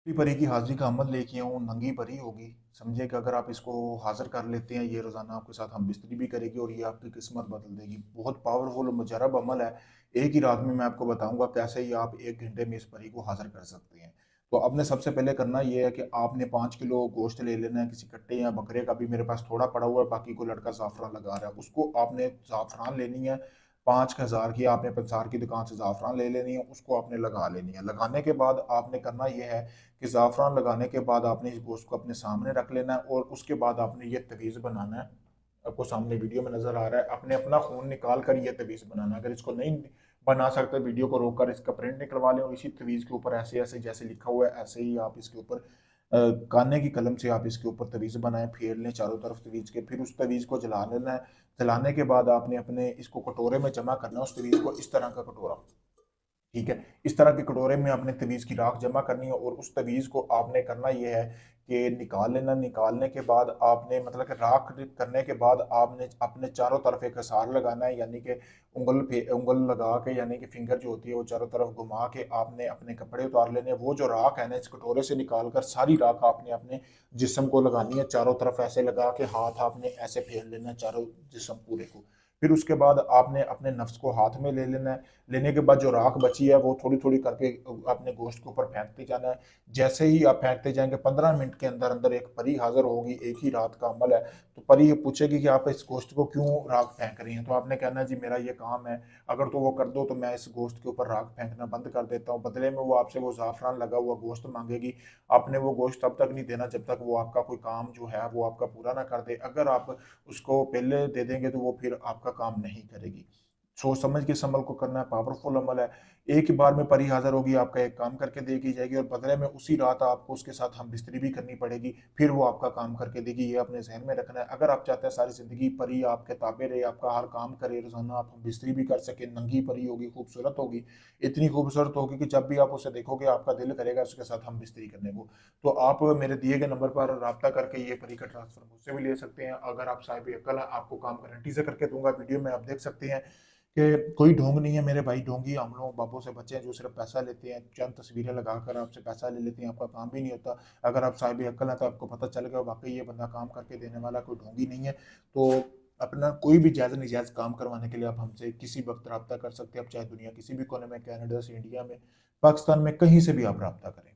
नंगी परी की हाजिरी का अमल लेके आऊँ, नंगी परी होगी। समझिए कि अगर आप इसको हाज़िर कर लेते हैं, ये रोज़ाना आपके साथ हमबिस्तरी भी करेगी और ये आपकी किस्मत बदल देगी। बहुत पावरफुल और मुजर्रब अमल है। एक ही रात में मैं आपको बताऊँगा कैसे ही आप 1 घंटे में इस परी को हाज़िर कर सकते हैं। तो आपने सबसे पहले करना ये है कि आपने 5 किलो गोश्त ले लेना है किसी कट्टे या बकरे का भी, मेरे पास थोड़ा पड़ा हुआ है, बाकी कोई लड़का ज़ाफ़रान लगा रहा है। उसको आपने ज़ाफ़रान लेनी है, 5,000 की आपने पंसार की दुकान से ज़ाफ़रान ले लेनी है, उसको आपने लगा लेनी है। लगाने के बाद आपने करना ये है कि ज़ाफ़रान लगाने के बाद आपने इस गोश्त को अपने सामने रख लेना है और उसके बाद आपने ये तवीज़ बनाना है। आपको सामने वीडियो में नज़र आ रहा है, आपने अपना खून निकाल कर ये तवीज़ बनाना है। अगर इसको नहीं बना सकते, वीडियो को रोक कर इसका प्रिंट निकलवा लें और इसी तवीज़ के ऊपर ऐसे-ऐसे जैसे लिखा हुआ है, ऐसे ही आप इसके ऊपर काने की कलम से आप इसके ऊपर तवीज़ बनाएँ, फेर लें चारों तरफ तवीज़ के, फिर उस तवीज़ को जला लेना है। जलाने के बाद आपने अपने इसको कटोरे में जमा करना है, उस तवीज़ को, इस तरह का कटोरा। ठीक है, इस तरह के कटोरे में आपने तवीज़ की राख जमा करनी है और उस तवीज़ को आपने करना ये है कि निकाल लेना। निकालने के बाद आपने मतलब कि राख करने के बाद आपने अपने चारों तरफ एक हिसार लगाना है, यानी कि उंगल लगा के, यानी कि फिंगर जो होती है वो चारों तरफ घुमा के आपने अपने कपड़े उतार लेने हैं। वो जो राख है ना, इस कटोरे से निकाल कर सारी राख आपने अपने जिस्म को लगानी है, चारों तरफ ऐसे लगा के हाथ आपने ऐसे फेर लेना है चारों जिस्म पूरे को। फिर उसके बाद आपने अपने नफ्स को हाथ में ले लेना है। लेने के बाद जो राख बची है वो थोड़ी थोड़ी करके अपने गोश्त के ऊपर फेंकते जाना है। जैसे ही आप फेंकते जाएंगे 15 मिनट के अंदर अंदर एक परी हाजिर होगी। एक ही रात का अमल है। तो परी ये पूछेगी कि आप इस गोश्त को क्यों राख फेंक रही हैं, तो आपने कहना है जी मेरा ये काम है, अगर तो वो कर दो तो मैं इस गोश्त के ऊपर राख फेंकना बंद कर देता हूँ। बदले में वो आपसे वो ज़ाफ़रान लगा हुआ गोश्त मांगेगी। आपने वो गोश्त तब तक नहीं देना जब तक वो आपका कोई काम जो है वो आपका पूरा ना कर दे। अगर आप उसको पहले दे देंगे तो वो फिर आपका काम नहीं करेगी। सोच समझ के इस अमल को करना है, पावरफुल अमल है। एक ही बार में परी हाज़िर होगी, आपका एक काम करके दे के जाएगी और बदले में उसी रात आपको उसके साथ हमबिस्तरी भी करनी पड़ेगी, फिर वो आपका काम करके देगी। ये अपने ज़हन में रखना है। अगर आप चाहते हैं सारी ज़िंदगी परी आपके ताबे रहे, आपका हर काम करे, रोज़ाना आप हमबिस्तरी भी कर सकें, नंगी परी होगी, खूबसूरत होगी, इतनी खूबसूरत होगी कि जब भी आप उसे देखोगे आपका दिल करेगा उसके साथ हमबिस्तरी करने को। तो आप मेरे दिए गए नंबर पर राब्ता करके ये परी का ट्रांसफ़र मुझसे भी ले सकते हैं। अगर आप साहिब अक्ल हैं, आपको काम गारंटी से करके दूँगा। वीडियो में आप देख सकते हैं कि कोई ढोंग नहीं है मेरे भाई। ढोंगी हम लोग बाबों से बच्चे हैं जो सिर्फ पैसा लेते हैं, चंद तस्वीरें लगाकर आपसे पैसा ले लेते हैं, आपका काम भी नहीं होता। अगर आप साहिब अक्ल हैं तो आपको पता चल गया वाकई ये बंदा काम करके देने वाला कोई ढोंगी नहीं है। तो अपना कोई भी जायज़ नाजायज़ काम करवाने के लिए आप हमसे किसी वक्त रब्ता कर सकते हैं। आप चाहे दुनिया किसी भी कोने में, कनाडा से इंडिया में, पाकिस्तान में, कहीं से भी आप रब्ता करें।